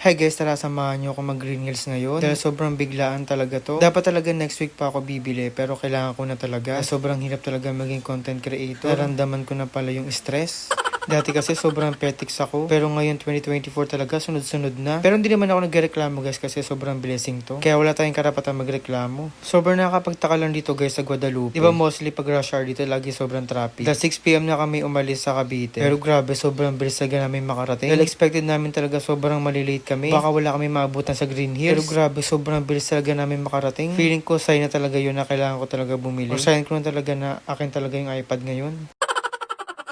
Hi guys, tara samahan nyo ako mag Green Hills ngayon. Dahil sobrang biglaan talaga to. Dapat talaga next week pa ako bibili pero kailangan ko na talaga. Sobrang hirap talaga maging content creator. Naramdaman ko na pala yung stress. Dati kasi sobrang petics ako. Pero ngayon 2024 talaga sunod-sunod na. Pero hindi naman ako nagreklamo guys kasi sobrang blessing to. Kaya wala tayong karapatan magreklamo. Sobrang nakakapagtaka lang dito guys sa Guadalupe. Diba mostly pag rush hour dito lagi sobrang traffic. Dahil 6 PM na kami umalis sa Cavite. Pero grabe sobrang bilis talaga namin makarating. Dahil expected namin talaga sobrang malilate kami. Baka wala kami maabutan sa Green Hills. Pero grabe sobrang bilis talaga namin makarating. Feeling ko sign na talaga yun na kailangan ko talaga bumili. Or sign ko na talaga na akin talaga yung iPad ngayon.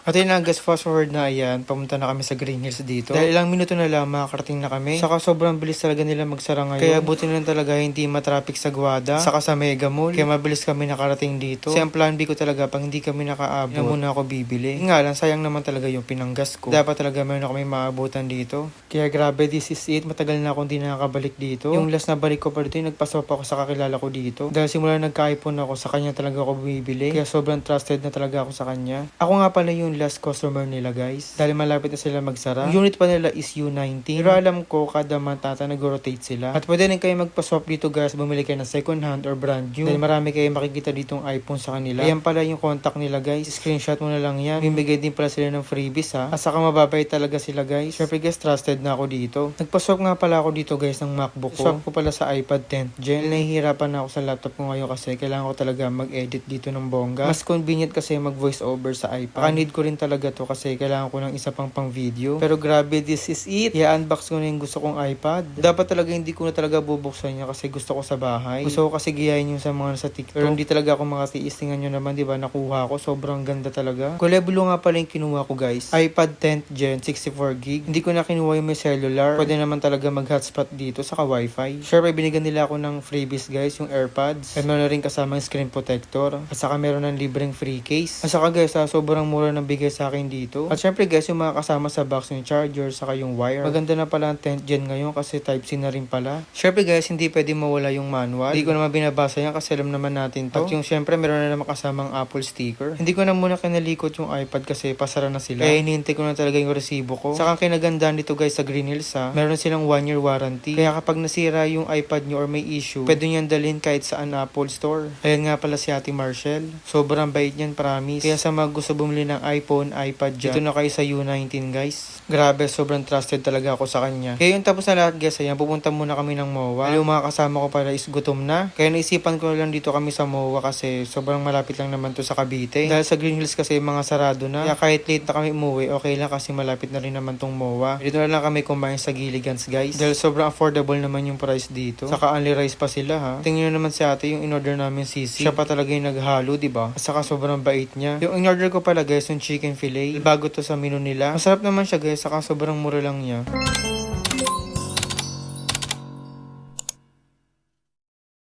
At yun na guys, fast forward na ayan, pamunta na kami sa Green Hills dito. Dahil ilang minuto na lang makakarating na kami. Saka sobrang bilis talaga nila magsara ngayon. Kaya buti na lang talaga hindi matraffic sa Guada. Saka sa Mega Mall. Kaya mabilis kami nakarating dito. Kasi ang plan B ko talaga, pag hindi kami nakaabot, na muna ako bibili. Nga lang, sayang naman talaga yung pinanggas ko. Dapat talaga meron ako may maabutan dito. Kaya grabe, this is it. Matagal na akong hindi nakakabalik dito. Yung last na balik ko pa dito, nagpasok ako sa kakilala ko dito. Dahil simula nagka-iPhone ako, sa kanya talaga ako bumibili. Kaya sobrang trusted na talaga ako sa kanya. Ako nga pala yung last customer nila guys. Dahil malapit na sila magsara. Yung unit pa nila is U19. Pero alam ko, kada month ata nag-rotate sila. At pwede rin kayo magpa-swap dito guys. Bumili kayo ng second hand or brand new. Dahil marami kayo makikita ditong iPhone sa kanila. Ayan pala yung contact nila guys. Screenshot mo na lang yan. Bibigay din pala sila ng freebies ha. At saka mababay talaga sila guys. Syempre guys, trusted na ako dito. Nagpa-swap nga pala ako dito guys ng MacBook ko. Swap ko pala sa iPad 10th Gen. Nahihirapan na ako sa laptop ko ngayon kasi kailangan ko talaga mag-edit dito ng bongga. Mas convenient kasi mag-voice over sa iPad. Need ko rin talaga to kasi kailangan ko ng isa pang video. Pero grabe, this is it. I-unbox ko na yung gusto kong iPad. Dapat talaga hindi ko na talaga bubuksan niya kasi gusto ko sa bahay. Gusto ko kasi giyahin yung sa mga nasa TikTok. Pero hindi talaga ako makatiis. Tingnan nyo naman, di ba? Nakuha ko. Sobrang ganda talaga. Kulebulo nga pala yung kinuha ko guys. iPad 10th Gen 64GB. Hindi ko na kinuha yung may cellular. Pwede naman talaga mag-hotspot dito saka wifi. Syempre, binigyan nila ako ng freebies guys, yung AirPods. At meron na rin kasamang screen protector. At saka meron ng libreng free case. At saka guys, sobrang mura ng bigay sa akin dito. At syempre guys, yung mga kasama sa box yung charger saka yung wire. Maganda na pala ang 10th Gen ngayon kasi Type-C na rin pala. Syempre guys, hindi pwede mawala yung manual. Hindi ko naman binabasa yan kasi alam naman natin to. At yung syempre meron na naman kasamang Apple sticker. Hindi ko na muna kinalikot yung iPad kasi pasara na sila. Kaya hinihintay ko na talaga yung resibo ko. Saka kinagandaan dito guys sa Green Hills ha. Meron silang 1-year warranty. Kaya kapag nasira yung iPad nyo or may issue, pwede nyo yan dalhin kahit saan Apple store. Ayan nga pala si Ate Marshall. Sobrang bait niyan, promise. Kaya sa mga gusto bumili ng iPhone, iPad dyan, dito na kayo sa U19 guys. Grabe, sobrang trusted talaga ako sa kanya. Kaya yung tapos na lahat guys, ayan, pupunta muna kami ng MOA. Yung mga kasama ko pala is gutom na. Kaya naisipan ko lang dito kami sa MOA kasi sobrang malapit lang naman to sa Cavite. Dahil sa Green Hills kasi mga sarado na. Kaya kahit late na kami umuwi, okay lang kasi malapit na rin naman tong MOA. Dito na lang kami kumain sa Gilligan's guys. Dahil sobrang affordable naman yung price dito. Saka only rice pa sila ha. Tingnan nyo naman si ate yung in-order namin sisig. Siya pa talaga yung naghalo, diba? At saka sobrang bait niya. Yung in-order ko pala guys, yung chicken fillet. Bago to sa menu nila. Masarap naman siya guys, saka sobrang mura lang niya.